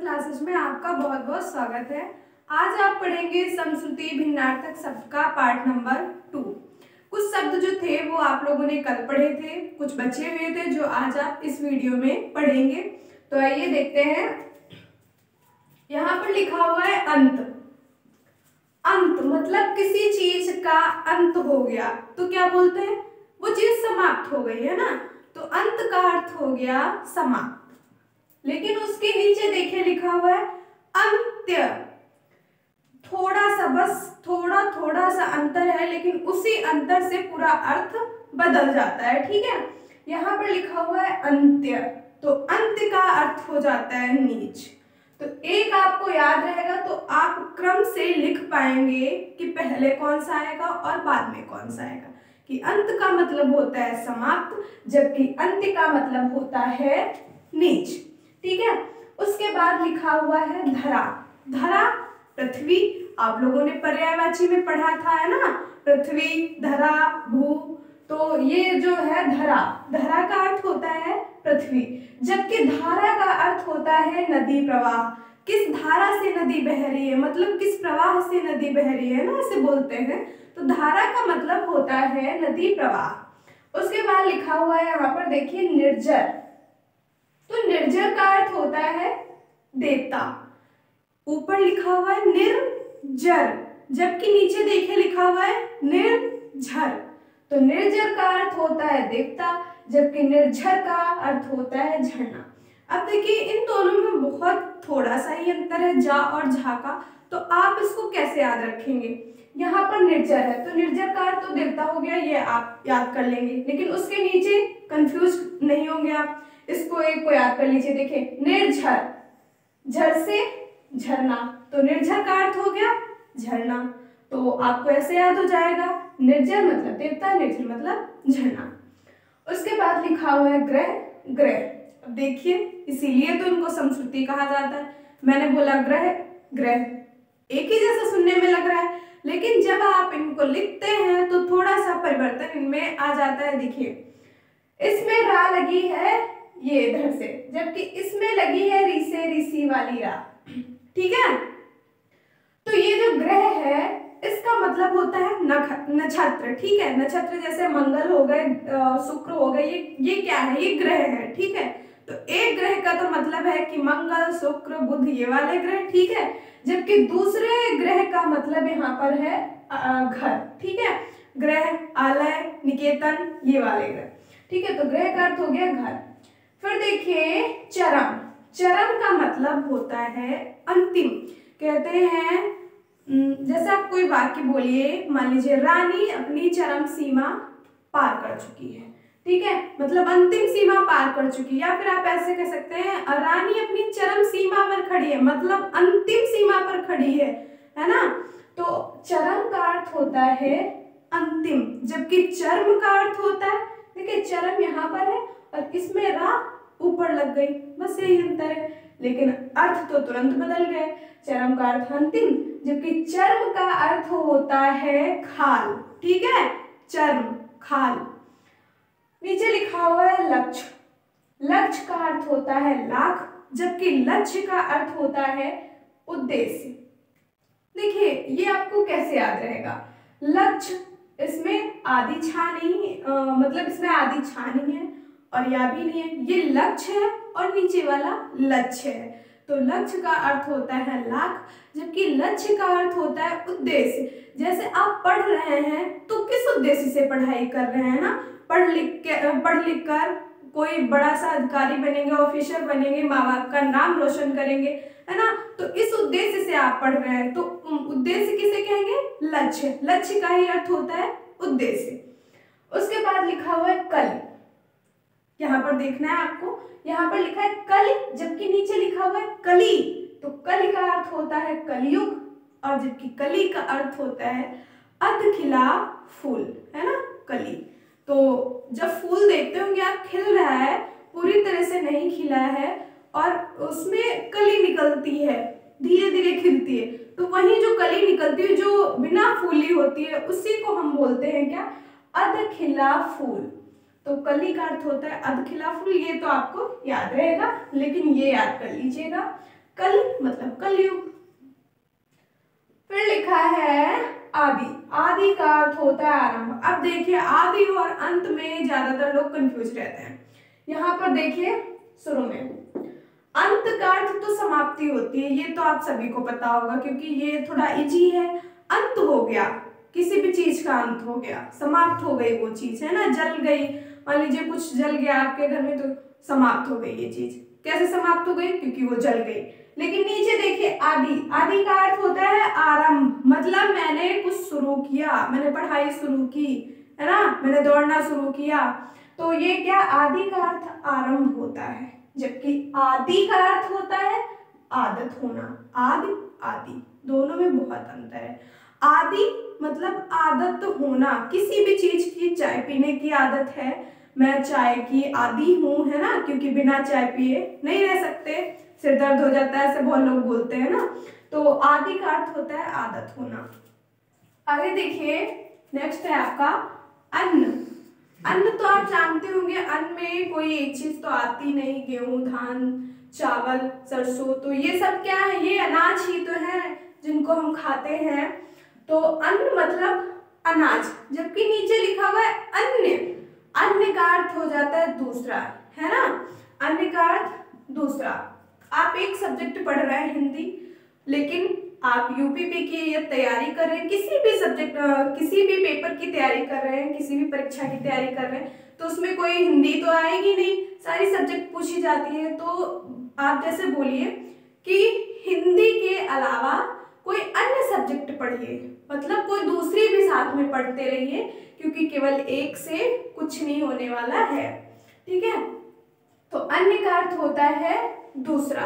Classes में आपका बहुत बहुत स्वागत है। आज आप पढ़ेंगे समश्रुति भिन्नार्थक शब्द का पार्ट नंबर 2। कुछ शब्द जो थे वो आप लोगों ने कल पढ़े थे, कुछ बचे हुए थे जो आज आप इस वीडियो में पढ़ेंगे। तो आइए देखते हैं। यहाँ पर लिखा हुआ है अंत। अंत मतलब किसी चीज का अंत हो गया तो क्या बोलते हैं, वो चीज समाप्त हो गई है ना, तो अंत का अर्थ हो गया समाप्त। लेकिन उसके नीचे देखिए लिखा हुआ है अंत्य। थोड़ा सा, बस थोड़ा सा अंतर है, लेकिन उसी अंतर से पूरा अर्थ बदल जाता है। ठीक है, यहाँ पर लिखा हुआ है अंत्य, तो अंत्य का अर्थ हो जाता है नीच। तो एक आपको याद रहेगा तो आप क्रम से लिख पाएंगे कि पहले कौन सा आएगा और बाद में कौन सा आएगा। कि अंत का मतलब होता है समाप्त, जबकि अंत्य का मतलब होता है नीच। ठीक है, उसके बाद लिखा हुआ है धरा। धरा पृथ्वी, आप लोगों ने पर्यायवाची में पढ़ा था है ना, पृथ्वी, धरा, भू। तो ये जो है धरा, धरा का अर्थ होता है पृथ्वी, जबकि धारा का अर्थ होता है नदी प्रवाह। किस धारा से नदी बह रही है, मतलब किस प्रवाह से नदी बह रही है ना, इसे बोलते हैं। तो धारा का मतलब होता है नदी प्रवाह। उसके बाद लिखा हुआ है यहाँ पर देखिए निर्जर। तो निर्जर का अर्थ होता है देवता। ऊपर लिखा हुआ है निर्जर, जबकि नीचे देखिए लिखा हुआ है निर्झर। तो निर्जर का अर्थ होता है देवता, जबकि निर्झर का अर्थ होता है झरना। अब देखिए इन दोनों में बहुत थोड़ा सा ही अंतर है, जा और झा का। तो आप इसको कैसे याद रखेंगे। यहाँ पर निर्जर है तो निर्जर का अर्थ तो देवता हो गया, ये आप याद कर लेंगे। लेकिन उसके नीचे कंफ्यूज नहीं होंगे आप, इसको एक को याद कर लीजिए। देखिए निर्झर, झर से झरना, तो निर्झर का अर्थ हो गया झरना। तो आपको ऐसे याद हो जाएगा, निर्जर मतलब देवता, निर्झर मतलब झरना। उसके बाद लिखा हुआ है ग्रह। ग्रह, अब देखिए इसीलिए तो इनको समश्रुति कहा जाता है। मैंने बोला ग्रह, ग्रह एक ही जैसा सुनने में लग रहा है, लेकिन जब आप इनको लिखते हैं तो थोड़ा सा परिवर्तन इनमें आ जाता है। देखिए इसमें रा लगी है ये इधर से, जबकि इसमें लगी है री से ऋषि वाली रा। ठीक है, तो ये जो ग्रह है इसका मतलब होता है नक्षत्र। ठीक है, नक्षत्र जैसे मंगल हो गए, शुक्र हो गए, ये क्या है, ये ग्रह है। ठीक है, तो एक ग्रह का तो मतलब है कि मंगल, शुक्र, बुध, ये वाले ग्रह। ठीक है, जबकि दूसरे ग्रह का मतलब यहाँ पर है घर। ठीक है, ग्रह, आलय, निकेतन, ये वाले ग्रह। ठीक है, तो ग्रह का अर्थ हो गया घर। फिर देखिए चरम। चरम का मतलब होता है अंतिम। कहते हैं जैसे आप कोई वाक्य बोलिए, मान लीजिए रानी अपनी चरम सीमा पार कर चुकी है। ठीक है, मतलब अंतिम सीमा पार कर चुकी, या फिर आप ऐसे कह सकते हैं रानी अपनी चरम सीमा पर खड़ी है, मतलब अंतिम सीमा पर खड़ी है ना। तो चरम का अर्थ होता है अंतिम, जबकि चर्म का अर्थ होता है, देखिए चरम यहाँ पर है और इसमें रा ऊपर लग गई, बस यही अंतर है। लेकिन अर्थ तो तुरंत बदल गए। चरम का अर्थ अंतिम, जबकि चर्म का अर्थ होता है खाल। ठीक है, चर्म, खाल। नीचे लिखा हुआ है लक्ष्य। लक्ष्य का अर्थ होता है लाख, जबकि लक्ष्य का अर्थ होता है उद्देश्य। देखिए ये आपको कैसे याद रहेगा। लक्ष्य, इसमें आदि छा नहीं, मतलब इसमें आदि छा नहीं है और या भी नहीं है, ये लक्ष्य है और नीचे वाला लक्ष्य है। तो लक्ष्य का अर्थ होता है लाख, जबकि लक्ष्य का अर्थ होता है उद्देश्य। जैसे आप पढ़ रहे हैं तो किस उद्देश्य से पढ़ाई कर रहे हैं ना, पढ़ लिख कर कोई बड़ा सा अधिकारी बनेंगे, ऑफिसर बनेंगे, माँ बाप का नाम रोशन करेंगे, है ना। तो इस उद्देश्य से आप पढ़ रहे हैं, तो उद्देश्य किसे कहेंगे, लक्ष्य। लक्ष्य का ही अर्थ होता है उद्देश्य। उसके बाद लिखा हुआ है कल। यहाँ पर देखना है आपको, यहाँ पर लिखा है कल, जबकि नीचे लिखा हुआ है कली। तो कली का अर्थ होता है कलयुग, और जबकि कली का अर्थ होता है अध खिला फूल, है ना, कली। तो जब फूल देखते होंगे आप, खिल रहा है, पूरी तरह से नहीं खिला है और उसमें कली निकलती है, धीरे धीरे खिलती है, तो वही जो कली निकलती है जो बिना फूली होती है, उसी को हम बोलते हैं क्या, अध खिला फूल। तो कली का अर्थ होता है अध खिला फूल। ये तो आपको याद रहेगा, लेकिन ये याद कर लीजिएगा। कल मतलब कलयुग। फिर लिखा है आदि। आदि का अर्थ होता है आरंभ। अब देखिए आदि और अंत में ज्यादातर लोग कंफ्यूज रहते हैं। यहाँ पर देखिए शुरू में अंत का अर्थ तो समाप्ति होती है, ये तो आप सभी को पता होगा क्योंकि ये थोड़ा इजी है। अंत हो गया, किसी भी चीज का अंत हो गया, समाप्त हो गई वो चीज, है ना। जल गई, मान लीजिए कुछ जल गया आपके घर में तो समाप्त हो गई ये चीज। कैसे समाप्त हो गई? क्योंकि वो जल गई। लेकिन नीचे देखिए आदि। आदि का अर्थ होता है आरंभ, मतलब मैंने कुछ शुरू किया, मैंने पढ़ाई शुरू की, है ना, मैंने दौड़ना शुरू किया। तो ये क्या, आदि का अर्थ आरंभ होता है, जबकि आदि का अर्थ होता है आदत होना। आदि आदि दोनों में बहुत अंतर है। आदि मतलब आदत होना, किसी भी चीज की, चाय पीने की आदत है, मैं चाय की आदी हूँ, है ना, क्योंकि बिना चाय पिए नहीं रह सकते, सिर दर्द हो जाता है, ऐसे बहुत लोग बोलते हैं ना। तो आदि का अर्थ होता है आदत होना। आगे देखिए नेक्स्ट है आपका अन्न। अन्न तो आप जानते होंगे, अन्न में कोई एक चीज तो आती नहीं, गेहूं, धान, चावल, सरसों, तो ये सब क्या है, ये अनाज ही तो है जिनको हम खाते हैं। तो अन्न मतलब अनाज, जबकि नीचे लिखा हुआ है अन्य। अन्य का अर्थ हो जाता है दूसरा, है ना, अन्य का अर्थ दूसरा। आप एक सब्जेक्ट पढ़ रहे हैं हिंदी, लेकिन आप यूपीपी की ये तैयारी कर रहे हैं, किसी भी सब्जेक्ट, किसी भी पेपर की तैयारी कर रहे हैं, किसी भी परीक्षा की तैयारी कर रहे हैं, तो उसमें कोई हिंदी तो आएगी नहीं, सारी सब्जेक्ट पूछी जाती है। तो आप जैसे बोलिए कि हिंदी के अलावा कोई अन्य सब्जेक्ट पढ़िए, मतलब कोई दूसरी भी साथ में पढ़ते रहिए, क्योंकि केवल एक से कुछ नहीं होने वाला है, ठीक है। तो अन्य का अर्थ होता है दूसरा।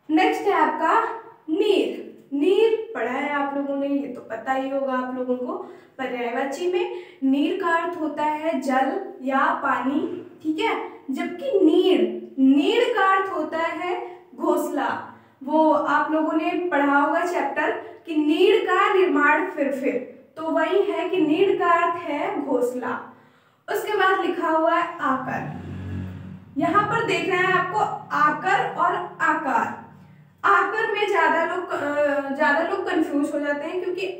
नेक्स्ट है आपका नीर। नीर पढ़ा है आप लोगों ने, ये तो पता ही होगा आप लोगों को, पर्यायवाची में। नीर का अर्थ होता है जल या पानी, ठीक है, जबकि नीर, नीर का अर्थ होता है घोंसला। वो आप लोगों ने पढ़ा होगा चैप्टर कि नीड़ का निर्माण फिर, तो वही है कि नीड़ का अर्थ है घोंसला। उसके बाद लिखा हुआ है आकर। यहाँ पर देख रहे हैं आपको आकर और आकार। आकर में ज्यादा लोग कंफ्यूज हो जाते हैं, क्योंकि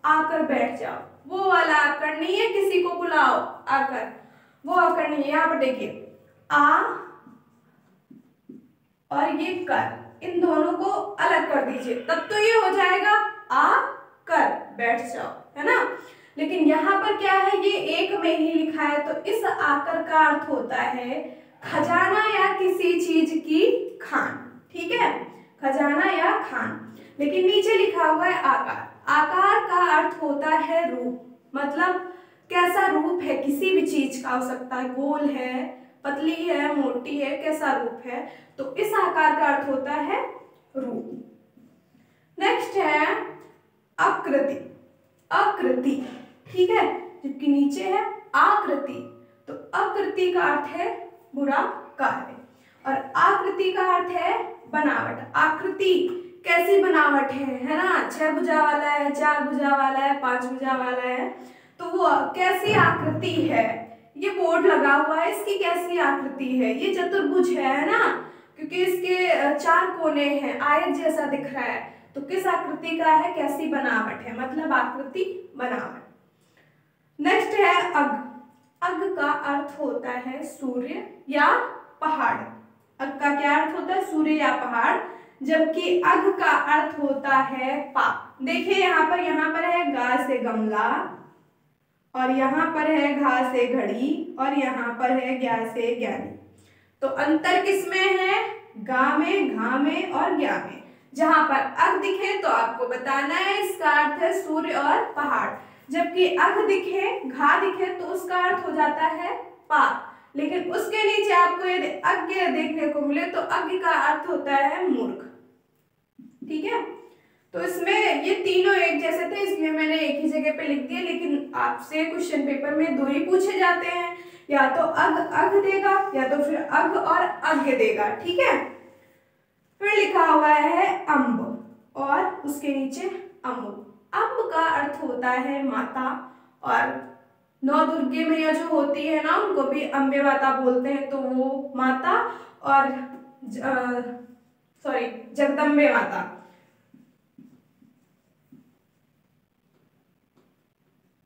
आकर बैठ जाओ, वो वाला आकर नहीं है, किसी को बुलाओ आकर, वो आकर नहीं है। यहाँ पर देखिए आ और ये कर, इन दोनों को अलग कर दीजिए, तब तो ये हो जाएगा आ कर, बैठ जाओ, है ना। लेकिन यहाँ पर क्या है, ये एक में ही लिखा है, तो इस आकर का अर्थ होता है खजाना या किसी चीज की खान, ठीक है, खजाना या खान। लेकिन नीचे लिखा हुआ है आकार। आकार का अर्थ होता है रूप, मतलब कैसा रूप है, किसी भी चीज का हो सकता है, गोल है, पतली है, मोटी है, कैसा रूप है, तो इस आकार का अर्थ होता है रूप। नेक्स्ट है आकृति। आकृति, ठीक है, जबकि नीचे है आकृति, तो आकृति का अर्थ है बुरा कार्य, और आकृति का अर्थ है बनावट। आकृति कैसी बनावट है ना, 6 भुजा वाला है, 4 भुजा वाला है, 5 भुजा वाला है, तो वो कैसी आकृति है, ये बोर्ड लगा हुआ है, इसकी कैसी आकृति है, ये चतुर्भुज है ना, क्योंकि इसके 4 कोने हैं, आयत जैसा दिख रहा है, तो किस आकृति का है, कैसी बनावट है, मतलब आकृति बनावट। नेक्स्ट है अग। अग का अर्थ होता है सूर्य या पहाड़। अग का क्या अर्थ होता है, सूर्य या पहाड़, जबकि अग का अर्थ होता है पाप। देखिए यहाँ पर है गा से गमला, और यहाँ पर है घा से घड़ी, और यहाँ पर है ज्ञा से ज्ञानी। तो अंतर किसमें है, गा में, घा में और ज्ञा में। जहां पर अग दिखे तो आपको बताना है इसका अर्थ है सूर्य और पहाड़, जबकि अग दिखे, घा दिखे तो उसका अर्थ हो जाता है पाप। लेकिन उसके नीचे आपको यदि अज्ञ देखने को मिले तो अज्ञ का अर्थ होता है मूर्ख, ठीक है। तो इसमें ये तीनों एक जैसे थे, इसलिए मैंने एक ही जगह पे लिख दिया, लेकिन आपसे क्वेश्चन पेपर में 2 ही पूछे जाते हैं, या तो अग देगा या तो फिर अग और अज्ञ देगा, ठीक है। फिर लिखा हुआ है अम्ब, और उसके नीचे अम्ब। अम्ब का अर्थ होता है माता, और 9 दुर्गे मैया जो होती है ना, उनको भी अम्बे माता बोलते हैं, तो वो माता, और सॉरी जगदम्बे माता,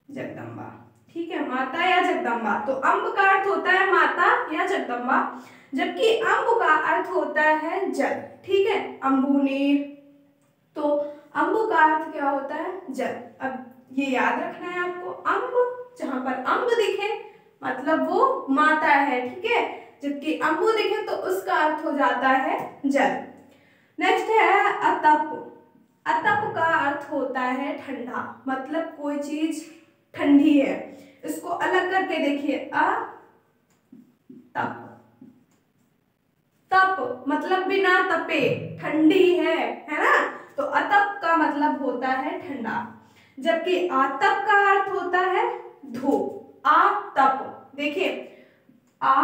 जगदम्बा, ठीक है, माता या जगदम्बा। तो अम्ब का अर्थ होता है माता या जगदम्बा, जबकि अम्ब का अर्थ होता है जल, ठीक है, अम्बु नीर। तो अम्ब का अर्थ क्या होता है? जल। अब ये याद रखना है आपको, अम्ब जहां पर अम्ब दिखे मतलब वो माता है, ठीक है, जबकि अम्बु दिखे तो उसका अर्थ हो जाता है जल। नेक्स्ट है अतप। अतप का अर्थ होता है ठंडा, मतलब कोई चीज ठंडी है। इसको अलग करके देखिए, अतप, तप मतलब बिना तपे, ठंडी है ना। तो अतप का मतलब होता है ठंडा, जबकि आतप का अर्थ होता है धूप। आतप, देखिए आ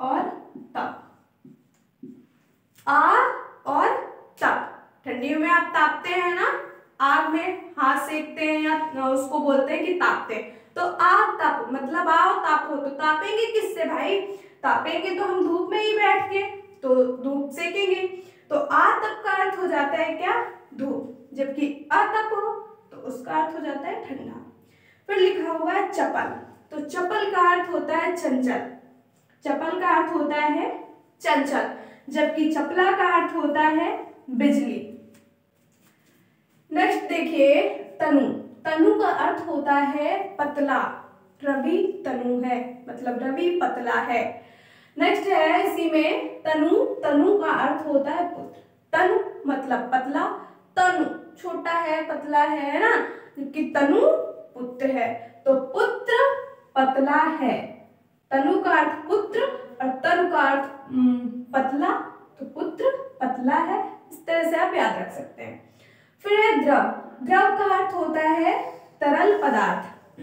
और तप, आ और तप। ठंडियों में आप तापते हैं ना, आग में हाथ सेकते हैं या उसको बोलते हैं कि तापते हैं। तो आ तप मतलब आओ तापो। तो तापेंगे किससे भाई? तापेंगे तो हम धूप में ही बैठ के, तो धूप सेकेंगे। तो आ तप का अर्थ हो जाता है क्या? धूप। जबकि अतप हो तो उसका अर्थ हो जाता है ठंडा। फिर लिखा हुआ है चपल। तो चपल का अर्थ होता है चंचल। चपल का अर्थ होता है चंचल, जबकि चपला का अर्थ होता है बिजली। नेक्स्ट देखिए तनु। तनु का अर्थ होता है पतला। रवि तनु है, मतलब रवि पतला है। नेक्स्ट है इसी में तनु। तनु का अर्थ होता है पुत्र। तनु मतलब पतला, तनु छोटा है, पतला है ना, जबकि तनु पुत्र है। तो पुत्र पतला है। तनु का अर्थ पुत्र और तनु का अर्थ पतला, तो पुत्र पतला है। इस तरह से आप याद रख सकते हैं। फिर है द्रव। द्रव का अर्थ होता है तरल पदार्थ।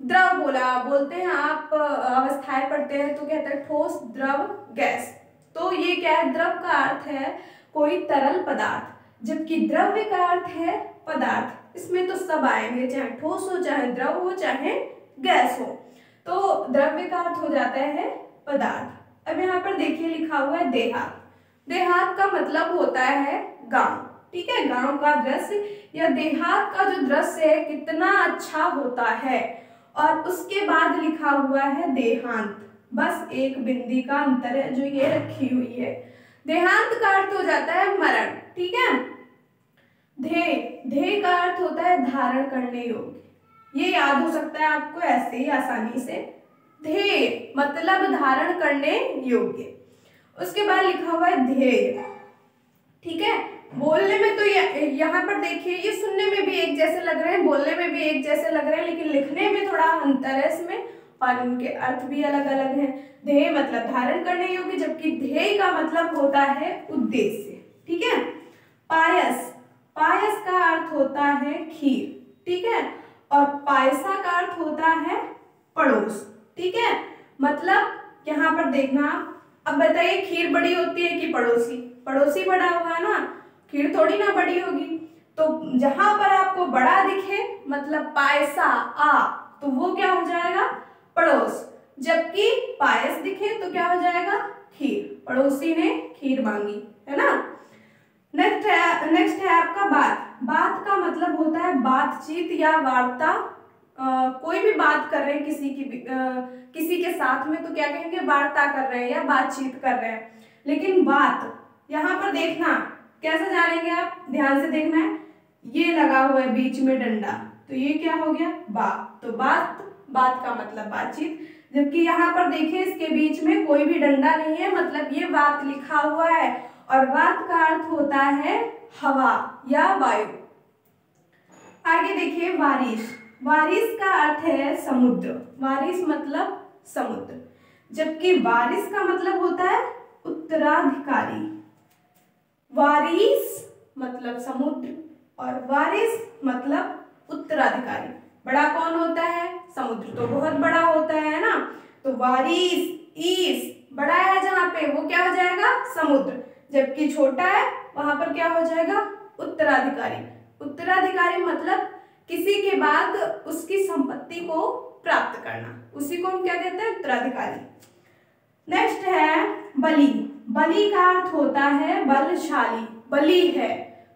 द्रव बोलते हैं आप, अवस्थाएं पढ़ते हैं तो कहते हैं ठोस, द्रव, गैस। तो ये क्या है? द्रव का अर्थ है कोई तरल पदार्थ, जबकि द्रव्य का अर्थ है पदार्थ। इसमें तो सब आएंगे, चाहे ठोस हो, चाहे द्रव हो, चाहे गैस हो। तो द्रव्य का अर्थ हो जाता है पदार्थ। अब यहाँ पर देखिए लिखा हुआ है देहात। देहात का मतलब होता है गांव, ठीक है, गांव का दृश्य या देहात का जो दृश्य है कितना अच्छा होता है। और उसके बाद लिखा हुआ है देहांत, बस एक बिंदी का अंतर है जो ये रखी हुई है। देहांत का अर्थ हो जाता है मरण, ठीक है। ध्येय, ध्येय का अर्थ होता है धारण करने योग्य। ये याद हो सकता है आपको ऐसे ही आसानी से, ध्येय मतलब धारण करने योग्य। उसके बाद लिखा हुआ है ध्येय, ठीक है। बोलने में तो यहाँ पर देखिए ये सुनने में भी एक जैसे लग रहे हैं, बोलने में भी एक जैसे लग रहे हैं, लेकिन लिखने में थोड़ा अंतर है इसमें और उनके अर्थ भी अलग अलग हैं। ध्येय मतलब धारण करने योग्य, जबकि ध्येय का मतलब होता है उद्देश्य, ठीक है। पायस, पायस का अर्थ होता है खीर, ठीक है, और पायसा का अर्थ होता है पड़ोस, ठीक है। मतलब यहाँ पर देखना, अब बताइए खीर बड़ी होती है कि पड़ोसी? पड़ोसी बड़ा हुआ है ना, खीर थोड़ी ना बड़ी होगी। तो जहां पर आपको बड़ा दिखे मतलब पायसा आ, तो वो क्या हो जाएगा? पड़ोस। जबकि पायस दिखे तो क्या हो जाएगा? खीर। पड़ोसी ने खीर मांगी, है ना। नेक्स्ट है आपका बात। बात का मतलब होता है बातचीत या वार्ता। कोई भी बात कर रहे हैं किसी के साथ में तो क्या कहेंगे? वार्ता कर रहे हैं या बातचीत कर रहे हैं। लेकिन बात यहाँ पर देखना, कैसे जानेंगे आप? ध्यान से देखना है, ये लगा हुआ है बीच में डंडा, तो ये क्या हो गया? बात। तो बात का मतलब बातचीत, जबकि यहाँ पर देखिए इसके बीच में कोई भी डंडा नहीं है, मतलब ये बात लिखा हुआ है। और बात का अर्थ होता है हवा या वायु। आगे देखिए वारिश। वारिश का अर्थ है समुद्र। वारिश मतलब समुद्र, जबकि वारिश का मतलब होता है उत्तराधिकारी। वारिश मतलब समुद्र और वारिश मतलब उत्तराधिकारी। बड़ा कौन होता है? समुद्र तो बहुत बड़ा होता है ना। तो वारिश, ईस बड़ा है जहां पे, वो क्या हो जाएगा? समुद्र। जबकि छोटा है वहां पर क्या हो जाएगा? उत्तराधिकारी। उत्तराधिकारी मतलब किसी के बाद उसकी संपत्ति को प्राप्त करना, उसी को हम क्या कहते हैं? उत्तराधिकारी। नेक्स्ट है बली। बली का अर्थ होता है बलशाली, बली है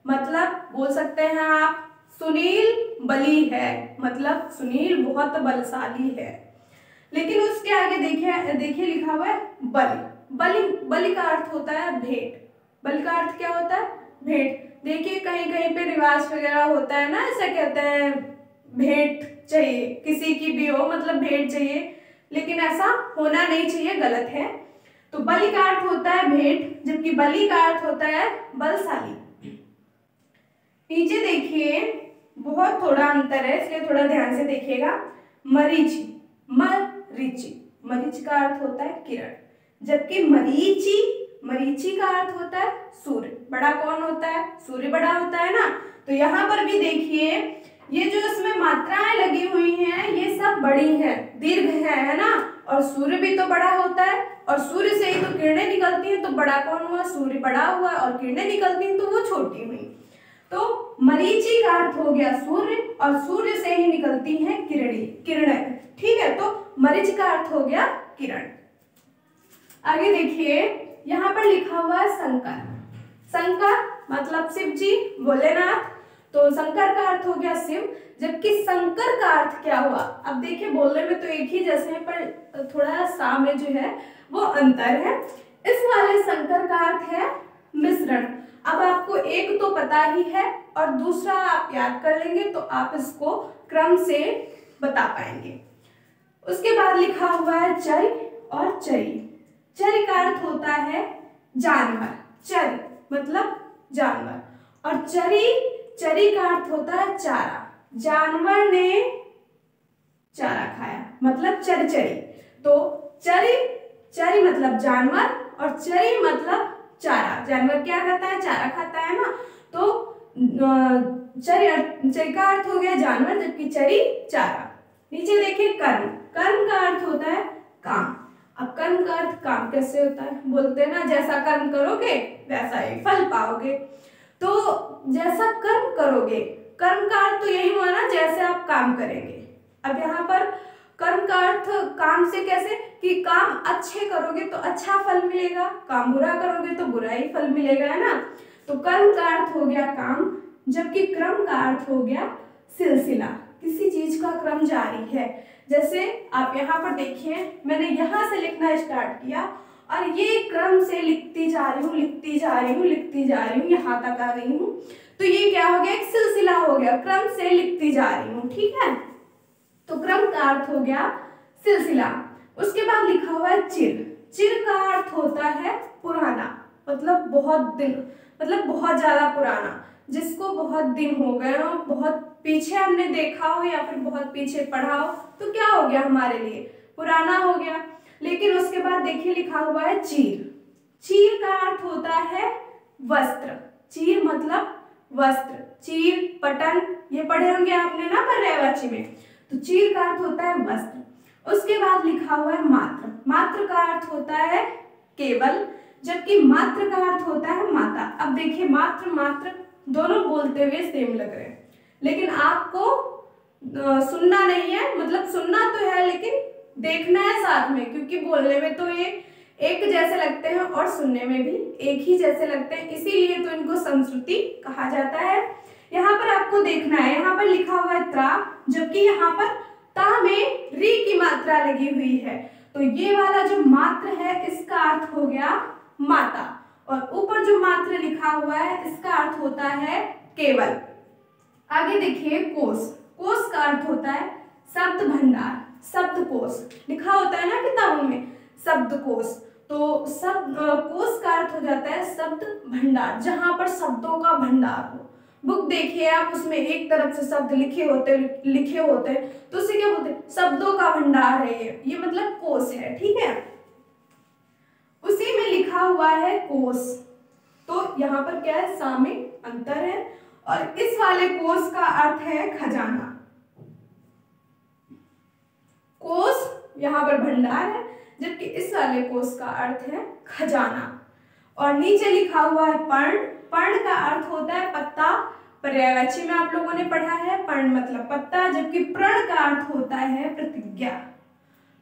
मतलब बोल सकते हैं आप सुनील बली है, मतलब सुनील बहुत बलशाली है। लेकिन उसके आगे देखिए देखिए लिखा हुआ है बलि। बलि बलि का अर्थ होता है भेंट। बलि का अर्थ क्या होता है? भेंट। देखिए कहीं कहीं पे रिवाज वगैरह होता है ना, ऐसा कहते हैं भेंट चाहिए, किसी की भी हो मतलब भेंट चाहिए, लेकिन ऐसा होना नहीं चाहिए, गलत है। तो बलि का अर्थ होता है भेंट, जबकि बलि का अर्थ होता है बलशाली। नीचे देखिए बहुत थोड़ा अंतर है, इसलिए थोड़ा ध्यान से देखिएगा। मरीचि, मरीचि, मरीचि का अर्थ होता है किरण, जबकि मरीचि, मरीचि का अर्थ होता है सूर्य। बड़ा कौन होता है? सूर्य बड़ा होता है ना। तो यहाँ पर भी देखिए ये जो इसमें मात्राएं लगी हुई हैं ये सब बड़ी हैं, दीर्घ है ना। और सूर्य भी तो बड़ा होता है, और सूर्य से ही तो किरणें निकलती हैं, तो बड़ा कौन हुआ? सूर्य बड़ा हुआ, और किरणें निकलती हैं तो वो छोटी हुई। तो मरीचि का अर्थ हो गया सूर्य, और सूर्य से ही निकलती हैं किरणें। ठीक है, तो मरीचि का अर्थ हो गया किरण। आगे देखिए यहाँ पर लिखा हुआ है शंकर। शंकर मतलब शिव जी, भोलेनाथ। तो शंकर का अर्थ हो गया शिव, जबकि शंकर का अर्थ क्या हुआ? अब देखिए बोलने में तो एक ही जैसे है, पर थोड़ा सा में जो है वो अंतर है। इस वाले शंकर का अर्थ है मिश्रण। अब आपको एक तो पता ही है और दूसरा आप याद कर लेंगे तो आप इसको क्रम से बता पाएंगे। उसके बाद लिखा हुआ है चरि और चरी। चरि का अर्थ होता है जानवर, चरि मतलब जानवर, और चरी, चरी का अर्थ होता है चारा। जानवर ने चारा खाया मतलब चरचरी। तो चरी, चरी मतलब जानवर, और चरी मतलब चारा। जानवर क्या खाता है? चारा खाता है ना। तो चरी, चरी का अर्थ हो गया जानवर, जबकि चरी चारा। नीचे देखिए कर्म। कर्म का अर्थ होता है काम। अब कर्म का अर्थ काम कैसे होता है? बोलते हैं ना जैसा कर्म करोगे वैसा ही फल पाओगे। तो जैसा कर्म करोगे, कर्म का अर्थ तो यही हुआ ना जैसे आप काम करेंगे। अब यहाँ पर कर्म का अर्थ काम से कैसे कि काम अच्छे करोगे तो अच्छा फल मिलेगा, काम बुरा करोगे तो बुरा ही फल मिलेगा, है ना। तो कर्म का अर्थ हो गया काम, जबकि क्रम का अर्थ हो गया सिलसिला, किसी चीज का क्रम जारी है। जैसे आप यहाँ पर देखिए मैंने यहाँ से लिखना स्टार्ट किया और ये क्रम से लिखती जा रही हूँ, लिखती जा रही हूँ, लिखती जा रही हूँ, यहाँ तक आ गई हूँ। तो ये क्या हो गया? एक सिलसिला हो गया, क्रम से लिखती जा रही हूँ। ठीक है, तो क्रम का अर्थ हो गया सिलसिला। उसके बाद लिखा हुआ है चिर। चिर का अर्थ होता है पुराना, मतलब बहुत दिन, मतलब बहुत ज्यादा पुराना, जिसको बहुत दिन हो गए हो, बहुत पीछे हमने देखा हो या फिर बहुत पीछे पढ़ा हो, तो क्या हो गया हमारे लिए? पुराना हो गया। लेकिन उसके बाद देखिए लिखा हुआ है चीर। चीर का अर्थ होता है वस्त्र। चीर मतलब वस्त्र, चीर, पटन, ये पढ़े होंगे आपने ना पर्यायवाची में। तो चीर का अर्थ होता है वस्त्र। उसके बाद लिखा हुआ है मात्र। मात्र का अर्थ होता है केवल, जबकि मात्र का अर्थ होता है माता। अब देखिए मात्र मात्र दोनों बोलते हुए सेम लग रहे हैं, लेकिन आपको सुनना नहीं है, मतलब सुनना तो है लेकिन देखना है साथ में, क्योंकि बोलने में तो ये एक जैसे लगते हैं और सुनने में भी एक ही जैसे लगते हैं, इसीलिए तो इनको संस्कृति कहा जाता है। यहाँ पर आपको देखना है, यहाँ पर लिखा हुआ है त्रा, जबकि यहाँ पर ता में री की मात्रा लगी हुई है। तो ये वाला जो मात्र है इसका अर्थ हो गया माता, और ऊपर जो मात्र लिखा हुआ है इसका अर्थ होता है केवल। आगे देखिए कोश। कोश का अर्थ होता है शब्द भंडार, शब्दकोश लिखा होता है ना किताबों में, शब्दकोश। तो शब्द कोश का अर्थ हो जाता है शब्द भंडार, जहां पर शब्दों का भंडार हो। बुक देखिए आप, उसमें एक तरफ से शब्द लिखे होते तो उसे क्या बोलते हैं? शब्दों का भंडार है ये मतलब कोश है। ठीक है, उसी में लिखा हुआ है कोश। तो यहाँ पर क्या है? सा में अंतर है, और इस वाले कोश का अर्थ है खजाना। कोश यहाँ पर भंडार है, जबकि इस वाले कोश का अर्थ है खजाना। और नीचे लिखा हुआ है पर्ण। पर्ण का अर्थ होता है पत्ता, पर्यायवाची में आप लोगों ने पढ़ा है पर्ण मतलब पत्ता, जबकि प्रण का अर्थ होता है प्रतिज्ञा।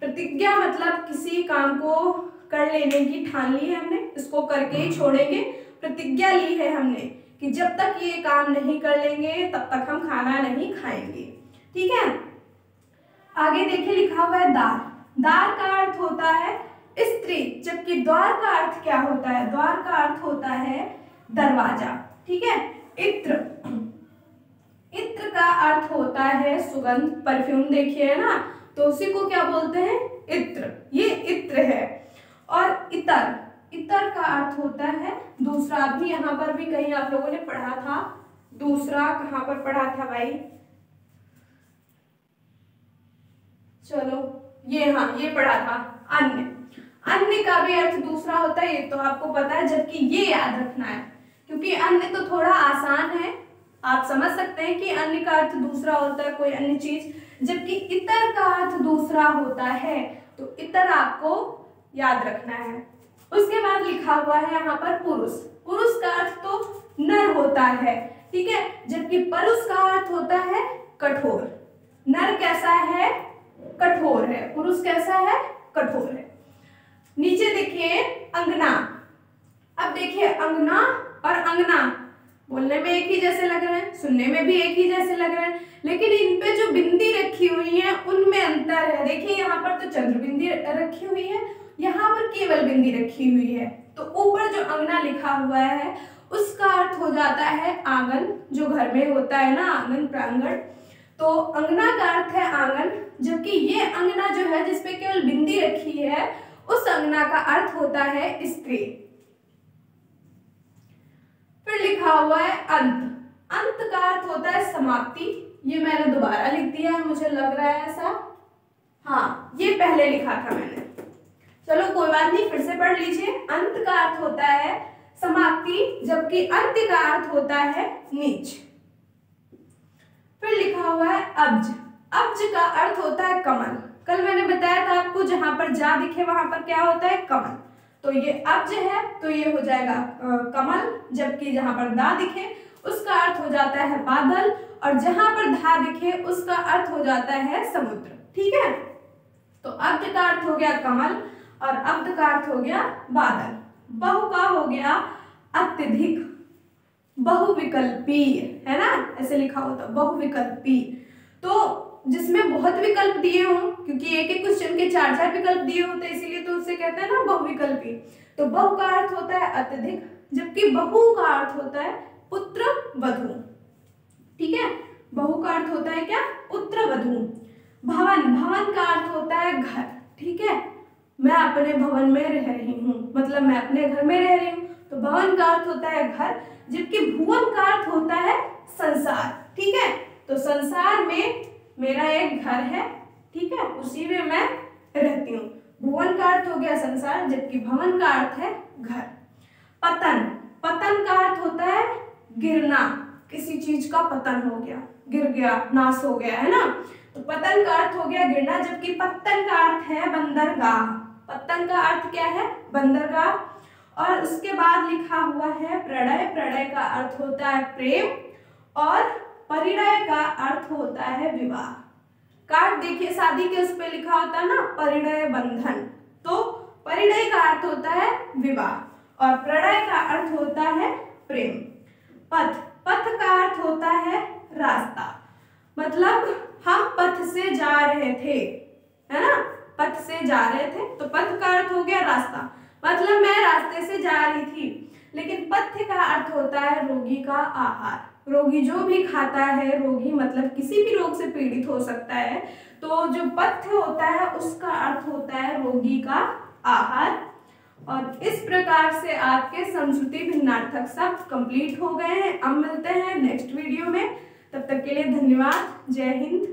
प्रतिज्ञा मतलब किसी काम को कर लेने की ठान ली है हमने, इसको करके ही छोड़ेंगे। प्रतिज्ञा ली है हमने कि जब तक ये काम नहीं कर लेंगे तब तक हम खाना नहीं खाएंगे। ठीक है, आगे देखिए लिखा हुआ है दार। दार का अर्थ होता है स्त्री, जबकि द्वार का अर्थ क्या होता है? द्वार का अर्थ होता है दरवाजा। ठीक है, इत्र, इत्र का अर्थ होता है सुगंध, परफ्यूम देखिए है ना, तो उसी को क्या बोलते हैं? इत्र, ये इत्र है। और इतर, इतर का अर्थ होता है दूसरा। भी यहाँ पर भी कहीं आप लोगों ने पढ़ा था, दूसरा कहाँ पर पढ़ा था भाई? चलो ये, हाँ ये पढ़ा था, अन्य। अन्य का भी अर्थ दूसरा होता है, ये तो आपको पता है, जबकि ये याद रखना है क्योंकि अन्य तो थोड़ा आसान है, आप समझ सकते हैं कि अन्य का अर्थ दूसरा होता है कोई अन्य चीज, जबकि इतर का अर्थ दूसरा होता है, तो इतर आपको याद रखना है। उसके बाद लिखा हुआ है यहाँ पर पुरुष। पुरुष का अर्थ तो नर होता है, ठीक है, जबकि परुष का अर्थ होता है कठोर। नर कैसा है? कठोर है। पुरुष कैसा है? कठोर है। नीचे देखिए अंगना। अब देखिए अंगना और अंगना बोलने में एक ही जैसे लग रहे हैं, सुनने में भी एक ही जैसे लग रहे हैं, लेकिन इन पे जो बिंदी रखी हुई है उनमें अंतर है। देखिए यहाँ पर तो चंद्र बिंदी रखी हुई है, यहाँ पर केवल बिंदी रखी हुई है। तो ऊपर जो अंगना लिखा हुआ है उसका अर्थ हो जाता है आंगन, जो घर में होता है ना, आंगन प्रांगण। तो अंगना का अर्थ है आंगन, जबकि ये अंगना जो है जिसपे केवल बिंदी रखी है उस अंगना का अर्थ होता है स्त्री। फिर लिखा हुआ है अंत। अंत का अर्थ होता है समाप्ति। ये मैंने दोबारा लिख दिया है, मुझे लग रहा है ऐसा, हाँ ये पहले लिखा था मैंने, चलो कोई बात नहीं, फिर से पढ़ लीजिए। अंत का अर्थ होता है समाप्ति, जबकि अंत्य का अर्थ होता है नीच। फिर लिखा हुआ है अब्ज। अब्ज का अर्थ होता है कमल। कल मैंने बताया था आपको, जहां पर जा दिखे वहां पर क्या होता है? कमल। तो ये अब्ज है तो ये हो जाएगा कमल, जबकि जहां पर दा दिखे उसका अर्थ हो जाता है बादल, और जहां पर धा दिखे उसका अर्थ हो जाता है समुद्र। ठीक है, तो अब्ज का अर्थ हो गया कमल और अब्द का अर्थ हो गया बादल। बहु का हो गया अत्यधिक, बहुविकल्पी, है ना, ऐसे लिखा होता बहुविकल्पी। तो जिसमें बहुत विकल्प दिए हों, क्योंकि एक एक क्वेश्चन के 4-4 विकल्प दिए होते हैं, इसीलिए तो उसे कहते हैं ना बहुविकल्पी। तो बहु का अर्थ होता है अत्यधिक, जबकि बहु का अर्थ होता है पुत्र वधू। ठीक है, बहु का अर्थ होता है क्या? पुत्र वधू। भवन, भवन का अर्थ होता है घर। ठीक है, मैं अपने भवन में रह रही हूँ, मतलब मैं अपने घर में रह रही हूँ, तो भवन का अर्थ होता है घर, जबकि भुवन का अर्थ होता है संसार। ठीक है, तो संसार में मेरा एक घर है, ठीक है, उसी में मैं रहती हूँ। भुवन का अर्थ हो गया संसार, जबकि भवन का अर्थ है घर। पतन, पतन का अर्थ होता है गिरना, किसी चीज का पतन हो गया, गिर गया, नाश हो गया, है ना, तो पतन का अर्थ हो गया गिरना, जबकि पत्तन का अर्थ है बंदरगाह। पत्तन का अर्थ क्या है? बंदरगाह। और उसके बाद लिखा हुआ है प्रणय। प्रणय का अर्थ होता है प्रेम, और परिणय का अर्थ होता है विवाह। कार्ड देखिए शादी के उस पे लिखा होता है ना परिणय बंधन, तो परिणय का अर्थ होता है विवाह और प्रणय का अर्थ होता है प्रेम। पथ, पथ का अर्थ होता है रास्ता, मतलब हम पथ से जा रहे थे, है ना, पथ से जा रहे थे, तो पथ का अर्थ हो गया रास्ता, मतलब मैं रास्ते से जा रही थी। लेकिन पथ्य का अर्थ होता है रोगी का आहार। रोगी जो भी खाता है, रोगी मतलब किसी भी रोग से पीड़ित हो सकता है, तो जो पथ्य होता है उसका अर्थ होता है रोगी का आहार। और इस प्रकार से आपके समश्रुति भिन्नार्थक शब्द कंप्लीट हो गए हैं। अब मिलते हैं नेक्स्ट वीडियो में, तब तक के लिए धन्यवाद। जय हिंद।